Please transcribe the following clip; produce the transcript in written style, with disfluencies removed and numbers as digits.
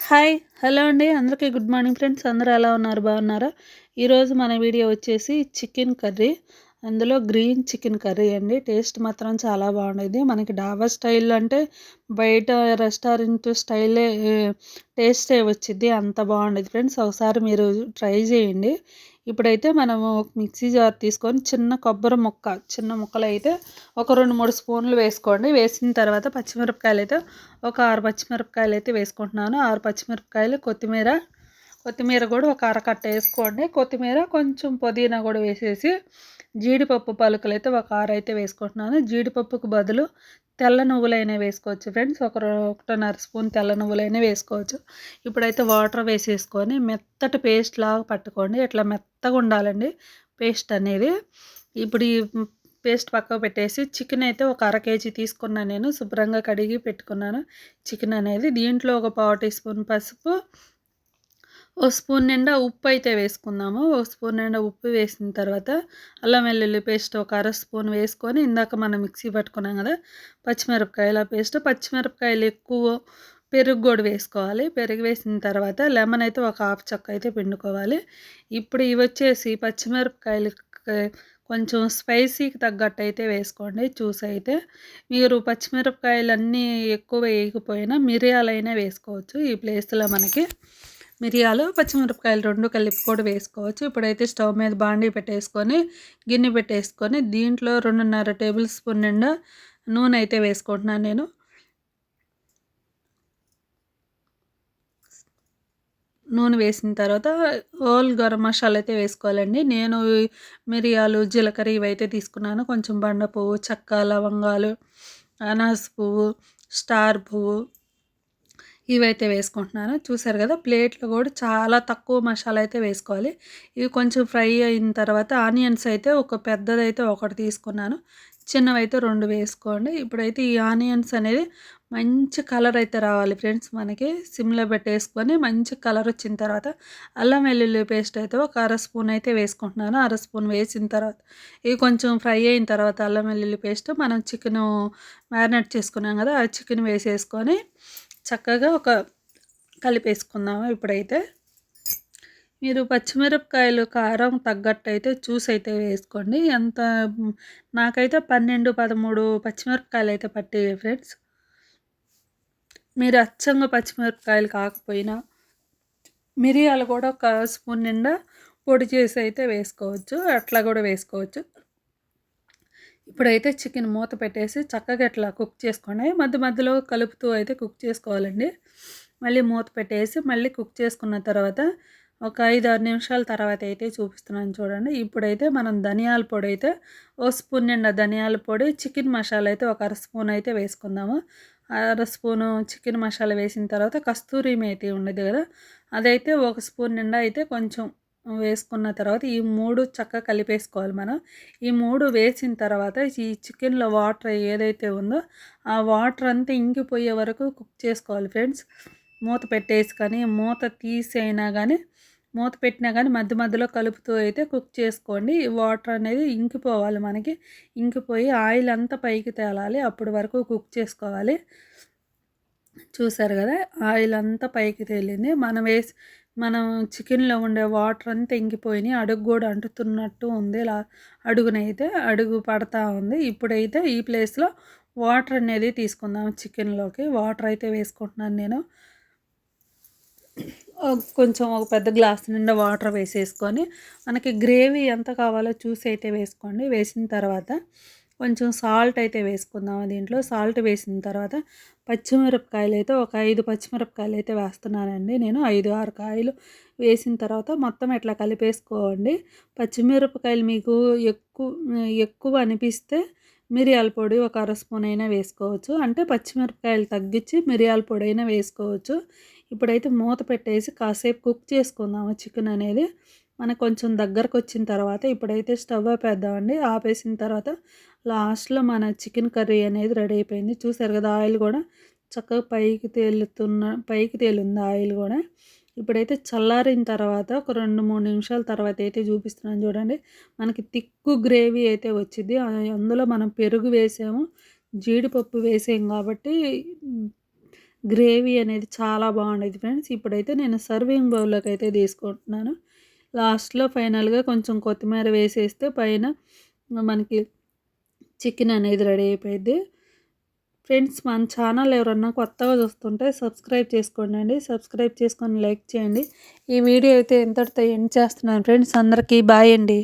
Hi! Hello అండి. అందరికీ good morning friends. అందరూ ఎలా ఉన్నారు? బాగున్నారా? ఈరోజు మన వీడియో వచ్చేసి చికెన్ కర్రీ. అందులో గ్రీన్ చికెన్ కర్రీ అండి. టేస్ట్ మాత్రం చాలా బాగుండేది. మనకి డాబా స్టైల్ అంటే బయట రెస్టారెంట్ స్టైలే టేస్టే వచ్చిద్ది. అంత బాగుండేది ఫ్రెండ్స్. ఒకసారి మీరు ట్రై చేయండి. ఇప్పుడైతే మనము ఒక మిక్సీ జార్ తీసుకొని చిన్న కొబ్బరి ముక్క, చిన్న ముక్కలైతే ఒక 2, 3 స్పూన్లు వేసుకోండి. వేసిన తర్వాత పచ్చిమిరపకాయలైతే ఒక 6 పచ్చిమిరపకాయలైతే వేసుకుంటున్నాను. 6 పచ్చిమిరపకాయలు, కొత్తిమీర కూడా ఒక అరకట్ట వేసుకోండి. కొత్తిమీర కొంచెం పుదీనా కూడా వేసేసి జీడిపప్పు పలుకులైతే ఒక 6 అయితే వేసుకుంటున్నాను. జీడిపప్పుకు బదులు తెల్ల నువ్వులైనా వేసుకోవచ్చు ఫ్రెండ్స్. 1.5 స్పూన్ తెల్ల నువ్వులైనా వేసుకోవచ్చు. ఇప్పుడైతే వాటర్ వేసేసుకొని మెత్తటి పేస్ట్ లాగా పట్టుకోండి. ఇట్లా మెత్తగా ఉండాలండి పేస్ట్ అనేది. ఇప్పుడు ఈ పేస్ట్ పక్కకు పెట్టేసి చికెన్ అయితే ఒక అర కేజీ తీసుకున్నాను. నేను శుభ్రంగా కడిగి పెట్టుకున్నాను చికెన్ అనేది. దీంట్లో ఒక పావు టీ స్పూన్ పసుపు, ఓ స్పూన్ నిండా ఉప్పు అయితే వేసుకుందాము. ఒక స్పూన్ నిండా ఉప్పు వేసిన తర్వాత అల్లం వెల్లుల్లి పేస్ట్ ఒక అర స్పూన్ వేసుకొని ఇందాక మనం మిక్సీ పట్టుకున్నాం కదా పచ్చిమిరపకాయల పేస్ట్, పచ్చిమిరపకాయలు ఎక్కువ, పెరుగు కూడా వేసుకోవాలి. పెరుగు వేసిన తర్వాత లెమన్ అయితే ఒక హాఫ్ చెక్క అయితే పిండుకోవాలి. ఇప్పుడు ఇవి వచ్చేసి పచ్చిమిరపకాయలు కొంచెం స్పైసీకి తగ్గట్టు అయితే వేసుకోండి. చూసి అయితే మీరు పచ్చిమిరపకాయలు అన్నీ ఎక్కువ వేయకపోయినా మిరియాలైనా వేసుకోవచ్చు. ఈ ప్లేస్లో మనకి మిరియాలు, పచ్చిమిరపకాయలు 2 కలిపి కూడా వేసుకోవచ్చు. ఇప్పుడైతే స్టవ్ మీద బాండీ పెట్టేసుకొని గిన్నె పెట్టేసుకొని దీంట్లో 2.5 టేబుల్ స్పూన్ నిండా నూనె అయితే వేసుకుంటున్నాను నేను. నూనె వేసిన తర్వాత హోల్ గరం మసాలా అయితే వేసుకోవాలండి. నేను మిరియాలు, జీలకర్ర ఇవైతే తీసుకున్నాను. కొంచెం బండ పువ్వు, చెక్క, లవంగాలు, అనాస పువ్వు, స్టార్ పువ్వు ఇవైతే వేసుకుంటున్నాను. చూసారు కదా ప్లేట్లో కూడా చాలా తక్కువ మసాలా అయితే వేసుకోవాలి. ఇవి కొంచెం ఫ్రై అయిన తర్వాత ఆనియన్స్ అయితే ఒక పెద్దదైతే ఒకటి తీసుకున్నాను. చిన్నవైతే 2 వేసుకోండి. ఇప్పుడైతే ఈ ఆనియన్స్ అనేది మంచి కలర్ అయితే రావాలి ఫ్రెండ్స్. మనకి సిమ్లో పెట్టేసుకొని మంచి కలర్ వచ్చిన తర్వాత అల్లం వెల్లుల్లి పేస్ట్ అయితే ఒక అర స్పూన్ అయితే వేసుకుంటున్నాను. అర స్పూన్ వేసిన తర్వాత ఇవి కొంచెం ఫ్రై అయిన తర్వాత అల్లం వెల్లుల్లి పేస్ట్ మనం చికెను మ్యారినేట్ చేసుకున్నాం కదా ఆ చికెన్ వేసేసుకొని చక్కగా కలిపేసుకుందాము. ఇప్పుడైతే మీరు పచ్చిమిరపకాయలు కారం తగ్గట్టు అయితే చూసి అయితే వేసుకోండి. నాకైతే 12, 13 పచ్చిమిరపకాయలు అయితే పట్టాయి ఫ్రెండ్స్. మీరు అచ్చంగా పచ్చిమిరపకాయలు కాకపోయినా మిరియాలు కూడా ఒక స్పూన్ నిండా పొడి చేసి అయితే వేసుకోవచ్చు. అట్లా కూడా వేసుకోవచ్చు. ఇప్పుడైతే చికెన్ మూత పెట్టేసి చక్కగా ఇట్లా కుక్ చేసుకోండి. మధ్య మధ్యలో కలుపుతూ అయితే కుక్ చేసుకోవాలండి. మళ్ళీ మూత పెట్టేసి మళ్ళీ కుక్ చేసుకున్న తర్వాత ఒక 5-6 నిమిషాల తర్వాత అయితే చూపిస్తున్నాను చూడండి. ఇప్పుడైతే మనం ధనియాల పొడి అయితే ఓ స్పూన్ నిండా ధనియాల పొడి, చికెన్ మసాలా అయితే ఒక అర స్పూన్ అయితే వేసుకుందాము. అర స్పూను చికెన్ మసాలా వేసిన తర్వాత కస్తూరి మేతి ఉండేది కదా అదైతే ఒక స్పూన్ నిండా అయితే కొంచెం వేసుకున్న తర్వాత ఈ 3 చక్కగా కలిపేసుకోవాలి మనం. ఈ 3 వేసిన తర్వాత ఈ చికెన్లో వాటర్ ఏదైతే ఉందో ఆ వాటర్ అంతా ఇంకిపోయే వరకు కుక్ చేసుకోవాలి ఫ్రెండ్స్. మూత పెట్టేసి కానీ మూత తీసైనా కానీ మూత పెట్టినా కానీ మధ్య మధ్యలో కలుపుతూ అయితే కుక్ చేసుకోండి. వాటర్ అనేది ఇంకిపోవాలి మనకి. ఇంకిపోయి ఆయిల్ అంతా పైకి తేలాలి. అప్పటి వరకు కుక్ చేసుకోవాలి. చూసారు కదా ఆయిల్ అంతా పైకి తేలింది. మనం చికెన్లో ఉండే వాటర్ అంతా ఇంకిపోయినాయి. అడుగు కూడా అంటుతున్నట్టు ఉంది. అడుగునైతే అడుగు పడతా ఉంది. ఇప్పుడైతే ఈ ప్లేస్లో వాటర్ అనేది తీసుకుందాం. చికెన్లోకి వాటర్ అయితే వేసుకుంటున్నాను నేను. కొంచెం ఒక పెద్ద గ్లాస్ నిండా వాటర్ వేసేసుకొని మనకి గ్రేవీ ఎంత కావాలో చూసి అయితే వేసుకోండి. వేసిన తర్వాత కొంచెం సాల్ట్ అయితే వేసుకుందాం. దీంట్లో సాల్ట్ వేసిన తర్వాత పచ్చిమిరపకాయలు అయితే ఒక 5 పచ్చిమిరపకాయలు అయితే వేస్తున్నానండి నేను. 5, 6 కాయలు వేసిన తర్వాత మొత్తం ఇట్లా కలిపేసుకోండి. పచ్చిమిరపకాయలు మీకు ఎక్కువ అనిపిస్తే మిరియాల పొడి ఒక అర స్పూన్ అయినా వేసుకోవచ్చు. అంటే పచ్చిమిరపకాయలు తగ్గించి మిరియాల పొడి అయినా వేసుకోవచ్చు. ఇప్పుడైతే మూత పెట్టేసి కాసేపు కుక్ చేసుకుందాము చికెన్ అనేది. మనకు కొంచెం దగ్గరకు వచ్చిన తర్వాత ఇప్పుడైతే స్టవ్ ఆపేద్దామండి. ఆపేసిన తర్వాత లాస్ట్లో మన చికెన్ కర్రీ అనేది రెడీ అయిపోయింది. చూసారు కదా ఆయిల్ కూడా చక్కగా పైకి తేలుంది ఆయిల్ కూడా. ఇప్పుడైతే చల్లారిన తర్వాత ఒక 2, 3 నిమిషాల తర్వాత అయితే చూపిస్తున్నాను చూడండి. మనకి తిక్కు గ్రేవీ అయితే వచ్చింది. అందులో మనం పెరుగు వేసాము, జీడిపప్పు వేసాము కాబట్టి గ్రేవీ అనేది చాలా బాగుండేది ఫ్రెండ్స్. ఇప్పుడైతే నేను సర్వింగ్ బౌల్లోకి అయితే తీసుకుంటున్నాను. లాస్ట్లో ఫైనల్గా కొంచెం కొత్తిమీర వేసేస్తే పైన మనకి చికెన్ అనేది రెడీ అయిపోయింది ఫ్రెండ్స్. మన ఛానల్ ఎవరన్నా కొత్తగా చూస్తుంటే సబ్స్క్రైబ్ చేసుకోండి. సబ్స్క్రైబ్ చేసుకొని లైక్ చేయండి. ఈ వీడియో అయితే ఇంతటితో ఎండ్ చేస్తున్నాను ఫ్రెండ్స్. అందరికీ బాయ్ అండి.